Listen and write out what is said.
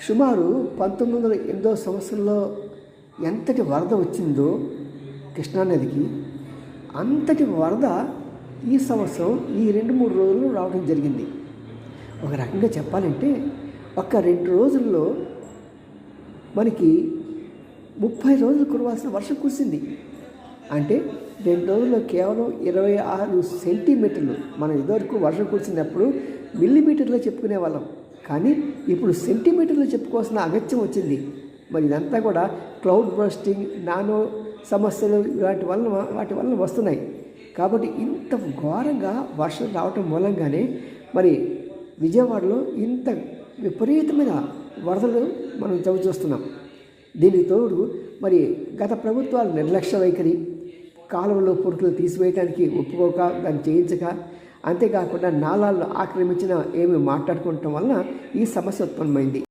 సుమారు 1908 సంవత్సరంలో ఎంతటి వరద వచ్చిందో కృష్ణానదికి, అంతటి వరద ఈ సంవత్సరం ఈ 2-3 రోజుల్లో రావడం జరిగింది. ఒక రకంగా చెప్పాలంటే ఒక 2 రోజుల్లో మనకి 30 రోజులు కురవాల్సిన వర్షం కురిసింది. అంటే 2 రోజుల్లో కేవలం 26 సెంటీమీటర్లు. మనం ఇదివరకు వర్షం కురిసినప్పుడు మిల్లీమీటర్లో చెప్పుకునే వాళ్ళం, కానీ ఇప్పుడు సెంటీమీటర్లో చెప్పుకోవాల్సిన అగత్యం వచ్చింది. మరి ఇదంతా కూడా క్లౌడ్ బర్స్టింగ్, నానో సమస్యలు వాటి వలన వస్తున్నాయి. కాబట్టి ఇంత ఘోరంగా వర్షం రావటం మూలంగానే మరి విజయవాడలో ఇంత విపరీతమైన వరదలు మనం చవిచూస్తున్నాం. దీనికి తోడు మరి గత ప్రభుత్వాల నిర్లక్ష్య వైఖరి, కాలువలో పురుకులు తీసివేయడానికి ఒప్పుకోక దాన్ని చేయించక, అంతేకాకుండా నాలాలను ఆక్రమించిన ఏమి మాట్లాడుకోవటం వలన ఈ సమస్య ఉత్పన్నమైంది.